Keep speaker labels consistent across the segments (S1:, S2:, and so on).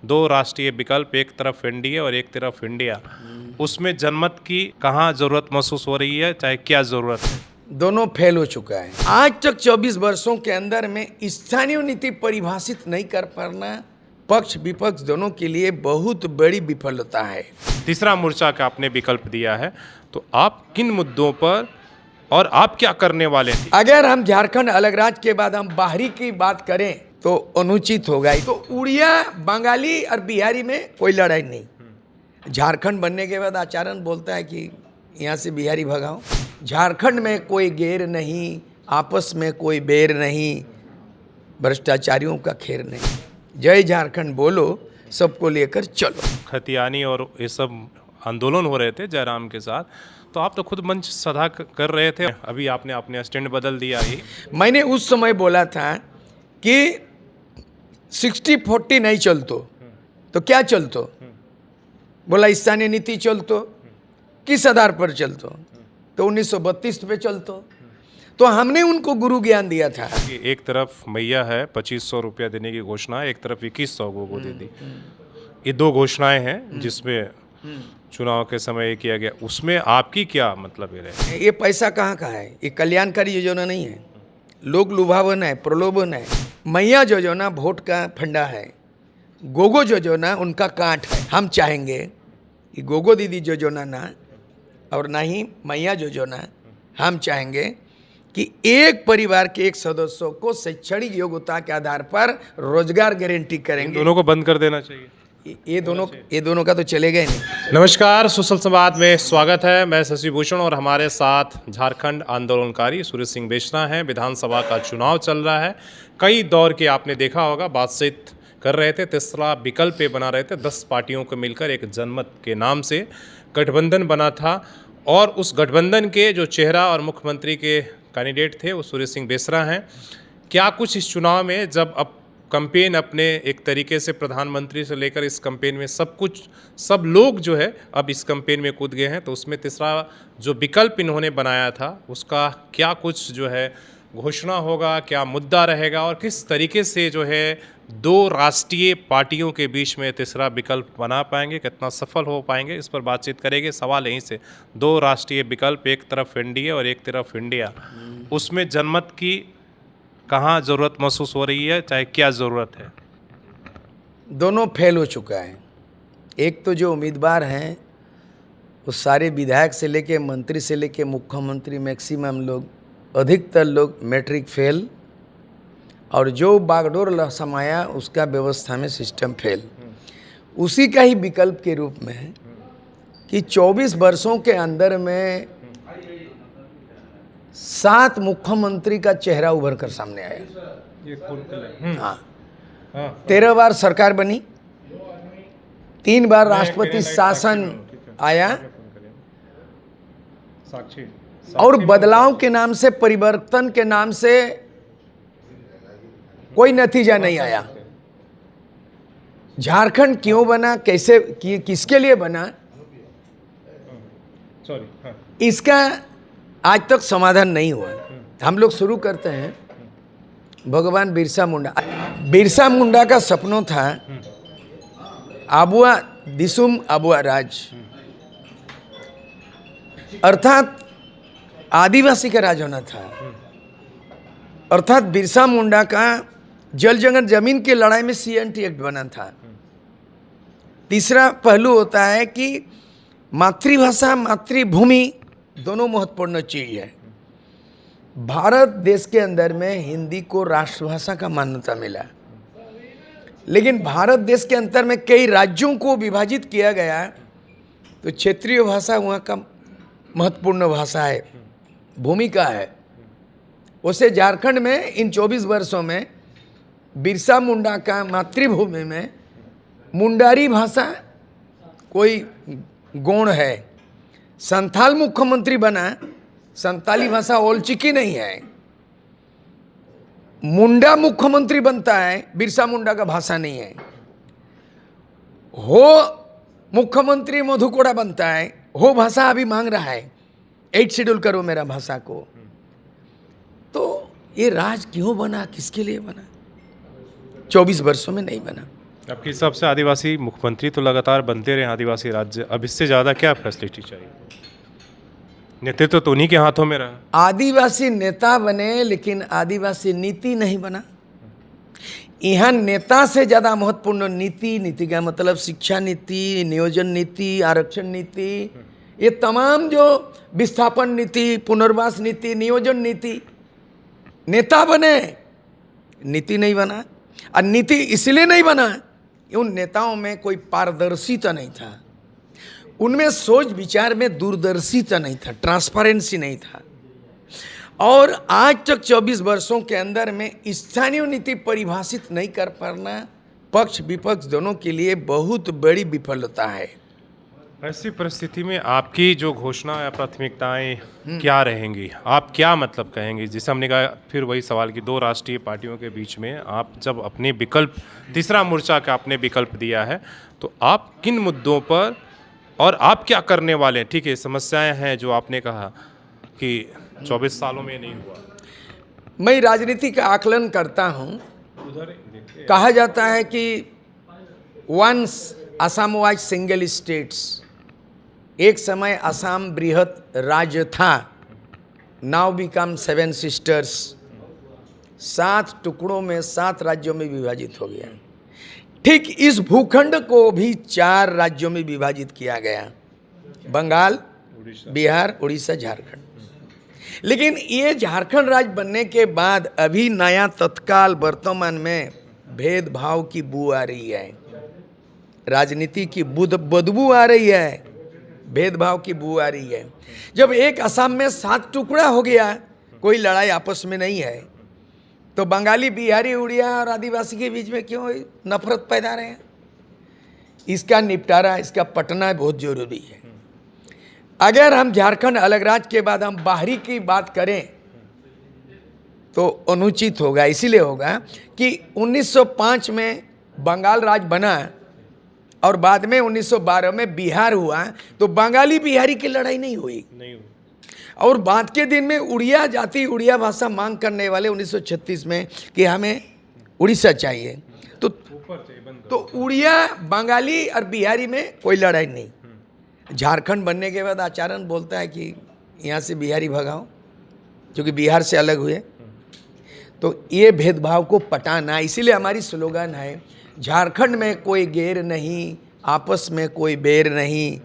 S1: दो राष्ट्रीय विकल्प, एक तरफ एनडीए और एक तरफ इंडिया, उसमें जनमत की कहाँ ज़रूरत महसूस हो रही है, चाहे क्या ज़रूरत है?
S2: दोनों फेल हो चुका है। आज तक 24 वर्षों के अंदर में स्थानीय नीति परिभाषित नहीं कर पाना पक्ष विपक्ष दोनों के लिए बहुत बड़ी विफलता है।
S1: तीसरा मोर्चा का आपने विकल्प दिया है, तो आप किन मुद्दों पर और आप क्या करने वाले थे?
S2: अगर हम झारखंड अलग राज्य के बाद हम बाहरी की बात करें तो अनुचित होगा। तो उड़िया, बंगाली और बिहारी में कोई लड़ाई नहीं। झारखंड बनने के बाद आचरण बोलता है कि यहाँ से बिहारी भगाओ। झारखंड में कोई गैर नहीं, आपस में कोई बैर नहीं, भ्रष्टाचारियों का खेर नहीं। जय झारखंड बोलो, सबको लेकर चलो।
S1: खतियानी और ये सब आंदोलन हो रहे थे जयराम के साथ, तो आप तो खुद मंच सदा कर रहे थे, अभी आपने अपने स्टैंड बदल दिया। ये
S2: मैंने उस समय बोला था कि 60-40 नहीं चलतो तो क्या चलतो? बोला स्थानीय नीति चलतो, किस आधार पर चलतो? तो 1932 पे चलतो। तो हमने उनको गुरु ज्ञान दिया था।
S1: एक तरफ मैया है 2500 रुपया देने की घोषणा, एक तरफ 2100 को दे दी। ये दो घोषणाएं हैं जिसमें चुनाव के समय किया गया, उसमें आपकी क्या मतलब ये रहे?
S2: ये पैसा कहाँ का है? ये कल्याणकारी योजना नहीं है, लोग लुभावन है, प्रलोभन है। मैया योजना वोट का फंडा है, गोगो योजना उनका काट है। हम चाहेंगे कि गोगो दीदी योजना ना और ना ही मैया योजना, हम चाहेंगे कि एक परिवार के एक सदस्यों को शैक्षणिक योग्यता के आधार पर रोजगार गारंटी करेंगे।
S1: दोनों को बंद कर देना चाहिए।
S2: ये दोनों का तो चलेगा ही नहीं।
S1: नमस्कार, सुशल संवाद में स्वागत है। मैं शशि भूषण और हमारे साथ झारखंड आंदोलनकारी सुरेश सिंह बेचना है। विधानसभा का चुनाव चल रहा है, कई दौर के आपने देखा होगा, बातचीत कर रहे थे, तीसरा विकल्प पे बना रहे थे। 10 पार्टियों को मिलकर एक जनमत के नाम से गठबंधन बना था और उस गठबंधन के जो चेहरा और मुख्यमंत्री के कैंडिडेट थे वो सुरेश सिंह बेसरा हैं। क्या कुछ इस चुनाव में, जब अब कैंपेन अपने एक तरीके से प्रधानमंत्री से लेकर इस कैंपेन में सब लोग जो है अब इस कैंपेन में कूद गए हैं, तो उसमें तीसरा जो विकल्प इन्होंने बनाया था उसका क्या कुछ जो है घोषणा होगा, क्या मुद्दा रहेगा और किस तरीके से जो है दो राष्ट्रीय पार्टियों के बीच में तीसरा विकल्प बना पाएंगे, कितना सफल हो पाएंगे, इस पर बातचीत करेंगे। सवाल यहीं से, दो राष्ट्रीय विकल्प, एक तरफ एनडीए और एक तरफ इंडिया, उसमें जनमत की कहाँ ज़रूरत महसूस हो रही है, चाहे क्या ज़रूरत है?
S2: दोनों फेल हो चुका है। एक तो जो उम्मीदवार हैं वो सारे विधायक से लेके मंत्री से लेके मुख्यमंत्री, मैक्सिमम लोग, अधिकतर लोग मैट्रिक फेल, और जो बागडोर समाया उसका व्यवस्था में सिस्टम फेल। उसी का ही विकल्प के रूप में है कि 24 वर्षों के अंदर में 7 मुख्यमंत्री का चेहरा उभर कर सामने आया। हाँ, 13 बार सरकार बनी, 3 बार राष्ट्रपति शासन आया, और बदलाव के नाम से, परिवर्तन के नाम से कोई नतीजा नहीं आया। झारखंड क्यों बना, कैसे, किसके लिए बना, इसका आज तक समाधान नहीं हुआ। हम लोग शुरू करते हैं भगवान बिरसा मुंडा। बिरसा मुंडा का सपनों था आबुआ दिसुम आबुआ राज, अर्थात आदिवासी का राज होना था। अर्थात बिरसा मुंडा का जल जंगल जमीन की लड़ाई में CNT एक्ट बना था। तीसरा पहलू होता है कि मातृभाषा, मातृभूमि दोनों महत्वपूर्ण चीज है। भारत देश के अंदर में हिंदी को राष्ट्रभाषा का मान्यता मिला, लेकिन भारत देश के अंदर में कई राज्यों को विभाजित किया गया, तो क्षेत्रीय भाषा वहाँ का महत्वपूर्ण भाषा है, भूमिका है। उसे झारखंड में इन 24 वर्षों में बिरसा मुंडा का मातृभूमि में मुंडारी भाषा कोई गुण है। संथाल मुख्यमंत्री बना, संताली भाषा ओलचिकी नहीं है। मुंडा मुख्यमंत्री बनता है, बिरसा मुंडा का भाषा नहीं है। हो मुख्यमंत्री मधुकोड़ा बनता है, हो भाषा अभी मांग रहा है, 8 शेड्यूल करो मेरा भाषा को। तो ये राज क्यों बना, किसके लिए बना? 24 वर्षों में नहीं बना।
S1: आपके हिसाब से आदिवासी मुख्यमंत्री तो लगातार बनते रहे आदिवासी राज्य, अब इससे ज़्यादा क्या फैसिलिटी चाहिए? नेतृत्व तो उन्हीं के हाथों में रहा।
S2: आदिवासी नेता बने लेकिन आदिवासी नीति नहीं बना। यहाँ नेता से ज़्यादा महत्वपूर्ण नीति, नीति का मतलब शिक्षा नीति, नियोजन नीति, आरक्षण नीति, ये तमाम जो विस्थापन नीति, पुनर्वास नीति, नियोजन नीति, नेता बने, नीति नहीं बना। और नीति इसलिए नहीं बना, उन नेताओं में कोई पारदर्शिता नहीं था, उनमें सोच विचार में दूरदर्शिता नहीं था, ट्रांसपेरेंसी नहीं था। और आज तक 24 वर्षों के अंदर में स्थानीय नीति परिभाषित नहीं कर पाना पक्ष विपक्ष दोनों के लिए बहुत बड़ी विफलता है।
S1: ऐसी परिस्थिति में आपकी जो घोषणा या प्राथमिकताएं क्या रहेंगी? आप क्या मतलब कहेंगे? जैसे हमने कहा, फिर वही सवाल कि दो राष्ट्रीय पार्टियों के बीच में आप जब अपने विकल्प, तीसरा मोर्चा का आपने विकल्प दिया है, तो आप किन मुद्दों पर और आप क्या करने वाले हैं? ठीक है, समस्याएं हैं जो आपने कहा कि 24 सालों में नहीं हुआ।
S2: मैं राजनीति का आकलन करता हूँ। कहा जाता है कि once Assam was single states, एक समय असम बृहत राज्य था, नाउ बिकम 7 सिस्टर्स, 7 टुकड़ों में 7 राज्यों में विभाजित हो गया। ठीक इस भूखंड को भी 4 राज्यों में विभाजित किया गया, बंगाल, बिहार, उड़ीसा, झारखंड। लेकिन ये झारखंड राज्य बनने के बाद अभी नया तत्काल वर्तमान में भेदभाव की बू आ रही है, राजनीति की बदबू आ रही है, भेदभाव की बू आ रही है। जब एक असम में 7 टुकड़ा हो गया, कोई लड़ाई आपस में नहीं है, तो बंगाली, बिहारी, उड़िया और आदिवासी के बीच में क्यों नफरत पैदा रहे? इसका निपटारा, इसका पटना बहुत जरूरी है। अगर हम झारखंड अलग राज्य के बाद हम बाहरी की बात करें तो अनुचित होगा। इसीलिए होगा कि 1905 में बंगाल राज्य बना और बाद में 1912 में बिहार हुआ, तो बंगाली बिहारी की लड़ाई नहीं हुई। और बाद के दिन में उड़िया जाति, उड़िया भाषा मांग करने वाले 1936 में कि हमें उड़ीसा चाहिए, तो उड़िया, बंगाली और बिहारी में कोई लड़ाई नहीं। झारखंड बनने के बाद आचरण बोलता है कि यहाँ से बिहारी भगाओ, क्योंकि बिहार से अलग हुए। तो ये भेदभाव को पटाना, इसीलिए हमारी स्लोगन है, झारखंड में कोई गैर नहीं, आपस में कोई बैर नहीं,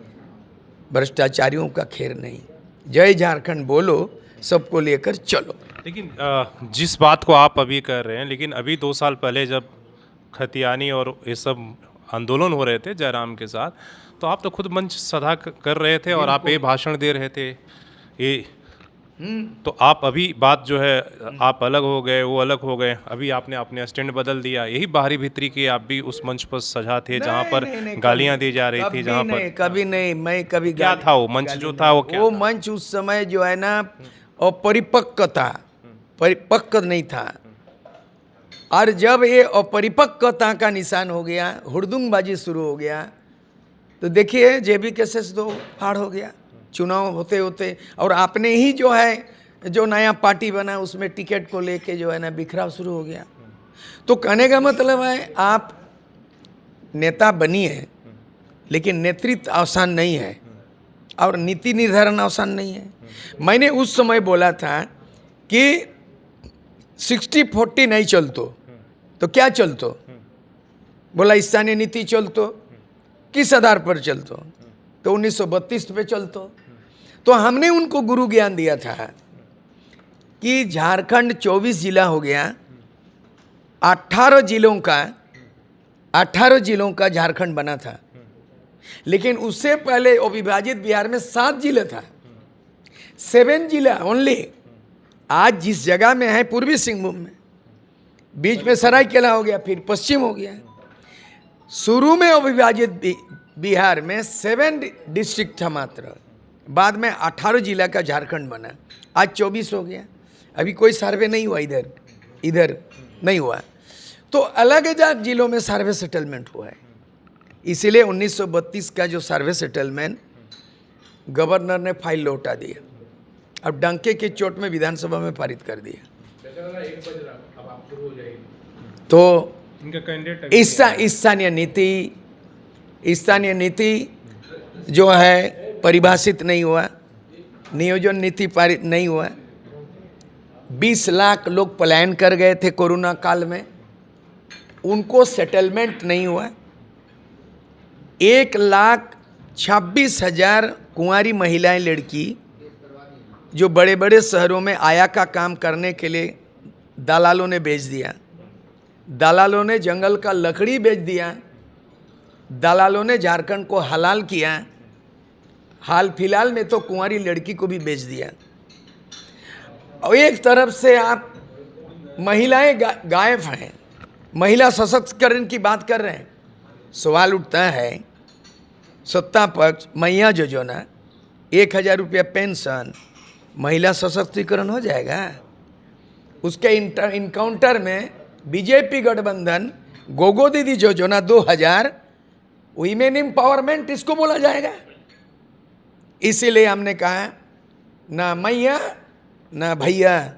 S2: भ्रष्टाचारियों का खैर नहीं, जय झारखंड बोलो, सबको लेकर चलो।
S1: लेकिन जिस बात को आप अभी कर रहे हैं, लेकिन अभी 2 साल पहले जब खतियानी और ये सब आंदोलन हो रहे थे जयराम के साथ, तो आप तो खुद मंच सदा कर रहे थे और आप ये भाषण दे रहे थे, ये तो आप अभी बात जो है, आप अलग हो गए, वो अलग हो गए, अभी आपने अपने स्टैंड बदल दिया। यही बाहरी भीतरी के आप भी उस मंच पर सजा थे जहाँ पर गालियाँ दी जा रही थी, जहाँ पर
S2: कभी नहीं, मैं कभी
S1: क्या था वो मंच जो था, वो क्या
S2: वो
S1: था?
S2: मंच उस समय जो है ना अपरिपक्व था, परिपक्व नहीं था। और जब ये अपरिपक्वता का निशान हो गया, हुड़दुंगबाजी शुरू हो गया, तो देखिए जेबी केसेस तो फाड़ हो गया चुनाव होते होते। और आपने ही जो है, जो नया पार्टी बना, उसमें टिकट को लेके जो है ना बिखराव शुरू हो गया। तो कहने का मतलब है, आप नेता बनिए, लेकिन नेतृत्व आसान नहीं है और नीति निर्धारण आसान नहीं है। मैंने उस समय बोला था कि 60-40 नहीं चलतो तो क्या चलतो? बोला स्थानीय नीति चलतो, किस आधार पर चलतो? तो 1932 पे चलतो। तो हमने उनको गुरु ज्ञान दिया था कि झारखंड 24 जिला हो गया, 18 जिलों का झारखंड बना था। लेकिन उससे पहले अविभाजित बिहार में 7 जिले था, 7 जिला ओनली। आज जिस जगह में है पूर्वी सिंहभूम में, बीच में सरायकेला हो गया, फिर पश्चिम हो गया। शुरू में अविभाजित बिहार में 7 डिस्ट्रिक्ट था मात्र, बाद में 18 जिला का झारखंड बना, आज 24 हो गया। अभी कोई सर्वे नहीं हुआ, इधर नहीं हुआ, तो अलग अलग जिलों में सर्वे सेटलमेंट हुआ है। इसीलिए 1932 का जो सर्वे सेटलमेंट गवर्नर ने फाइल लौटा दिया, अब डंके की चोट में विधानसभा में पारित कर दिया। तो
S1: इनका कैंडिडेट
S2: स्थानीय नीति जो है परिभाषित नहीं हुआ, नियोजन नीति पारित नहीं हुआ। 20 लाख लोग पलायन कर गए थे कोरोना काल में, उनको सेटलमेंट नहीं हुआ। 1,26,000 कुंवारी महिलाएं लड़की जो बड़े बड़े शहरों में आया का काम करने के लिए दलालों ने बेच दिया, दलालों ने जंगल का लकड़ी बेच दिया, दलालों ने झारखंड को हलाल किया। हाल फिलहाल में तो कुंवारी लड़की को भी बेच दिया। और एक तरफ से आप महिलाएं गायब हैं, महिला सशक्तिकरण की बात कर रहे हैं। सवाल उठता है सत्ता पक्ष मैया योजना 1,000 रुपया पेंशन, महिला सशक्तिकरण हो जाएगा? उसके इनकाउंटर में बीजेपी गठबंधन गोगो दीदी योजना 2000 वीमेन एम्पावरमेंट इसको बोला जाएगा? इसीलिए हमने कहा ना मैया ना भैया,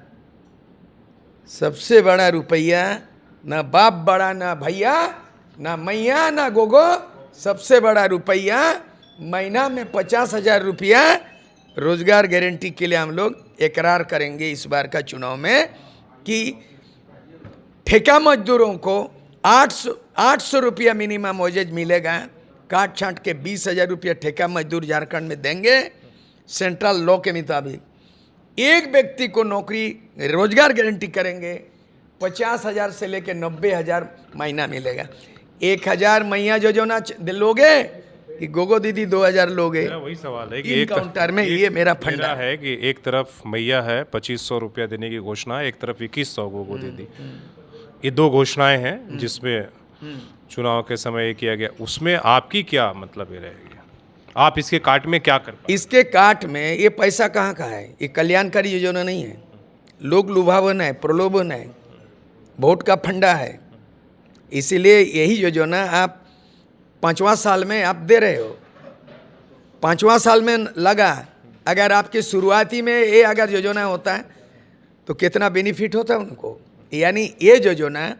S2: सबसे बड़ा रुपया, ना बाप बड़ा ना भैया, ना मैया ना गोगो, सबसे बड़ा रुपया महीना में 50,000 रुपया रोजगार गारंटी के लिए हम लोग इकरार करेंगे इस बार का चुनाव में कि ठेका मजदूरों को 800 रुपया मिनिमम वेजेज मिलेगा। काट छांट के 20,000 रुपया ठेका मजदूर झारखंड में देंगे सेंट्रल लॉ के मुताबिक। एक व्यक्ति को नौकरी रोजगार गारंटी करेंगे, 50,000 से लेकर 90,000 महीना मिलेगा। 1,000 मैया योजना लोगे कि गोगो दीदी 2,000 लोगे?
S1: मेरा वही सवाल है कि
S2: एक काउंटर में ये मेरा फंडा
S1: है कि एक तरफ मैया है 2,500 रुपया देने की घोषणा है, एक तरफ 2,100 गोगो दीदी। ये दो घोषणाएं हैं जिसमें चुनाव के समय किया गया। उसमें आपकी क्या मतलब ये रहेगी? आप इसके काट में क्या कर पाए?
S2: इसके काट में ये पैसा कहाँ का है? ये कल्याणकारी योजना नहीं है, लोग लुभावन है, प्रलोभन है, वोट का फंडा है। इसीलिए यही योजना आप 5वां साल में आप दे रहे हो। 5वां साल में लगा, अगर आपके शुरुआती में ये अगर योजना होता है तो कितना बेनिफिट होता है उनको। यानी ये योजना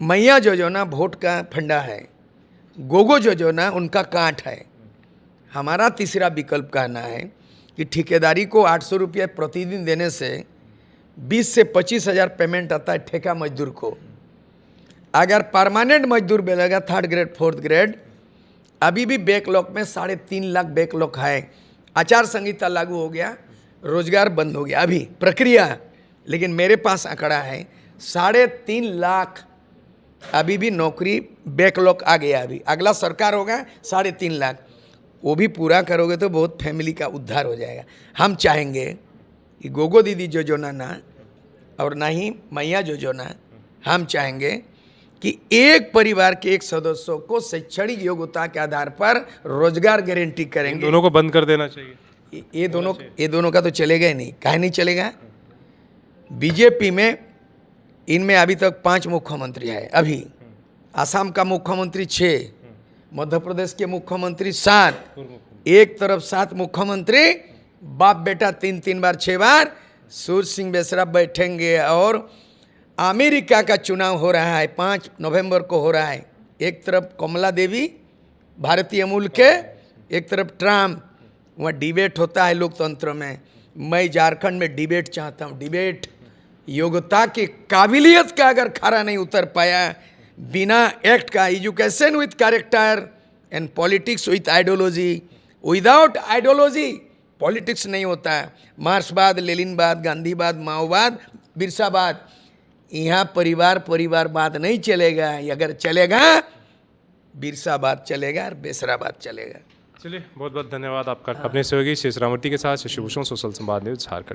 S2: मैया योजना वोट का फंडा है, गोगो योजना उनका काट है। हमारा तीसरा विकल्प कहना है कि ठेकेदारी को 800 रुपये प्रतिदिन देने से 20 से 25,000 पेमेंट आता है ठेका मजदूर को। अगर परमानेंट मजदूर मिलेगा 3rd ग्रेड 4th ग्रेड, अभी भी बैकलॉग में 3.5 लाख बैकलॉग है। आचार संहिता लागू हो गया, रोजगार बंद हो गया अभी प्रक्रिया, लेकिन मेरे पास आंकड़ा है 3.5 लाख अभी भी नौकरी बैकलॉग आ गया। अभी अगला सरकार होगा 3.5 लाख, वो भी पूरा करोगे तो बहुत फैमिली का उद्धार हो जाएगा। हम चाहेंगे कि गोगो दीदी योजना ना और ना ही मैया योजना, हम चाहेंगे कि एक परिवार के एक सदस्यों को शैक्षणिक योग्यता के आधार पर रोजगार गारंटी करेंगे।
S1: दोनों को बंद कर देना चाहिए।
S2: ये दोनों का तो चलेगा ही नहीं। काहे नहीं चलेगा? बीजेपी में इनमें अभी तक 5 मुख्यमंत्री है। अभी असम का मुख्यमंत्री 6, मध्य प्रदेश के मुख्यमंत्री 7, एक तरफ 7 मुख्यमंत्री, बाप बेटा 3 बार 6 बार सूर्य सिंह बेसरा बैठेंगे। और अमेरिका का चुनाव हो रहा है, 5 नवंबर को हो रहा है। एक तरफ कमला देवी भारतीय मूल के, एक तरफ ट्रम्प। वहाँ डिबेट होता है लोकतंत्र में। मैं झारखंड में डिबेट चाहता हूँ। डिबेट योग्यता की काबिलियत का अगर खरा नहीं उतर पाया, बिना एक्ट का, education with character and politics with ideology, without ideology politics नहीं होता है। मार्क्सवाद, लेनिनवाद, गांधीवाद, माओवाद, बिरसावाद, यहाँ परिवारवाद नहीं चलेगा। अगर चलेगा बिरसावाद चलेगा और बेसराबाद चलेगा।
S1: चलिए, बहुत बहुत धन्यवाद आपका। अपने सहयोगी शेष रामूर्ति के साथ शशि भूषण, सोशल संवाद न्यूज़ झारखंड।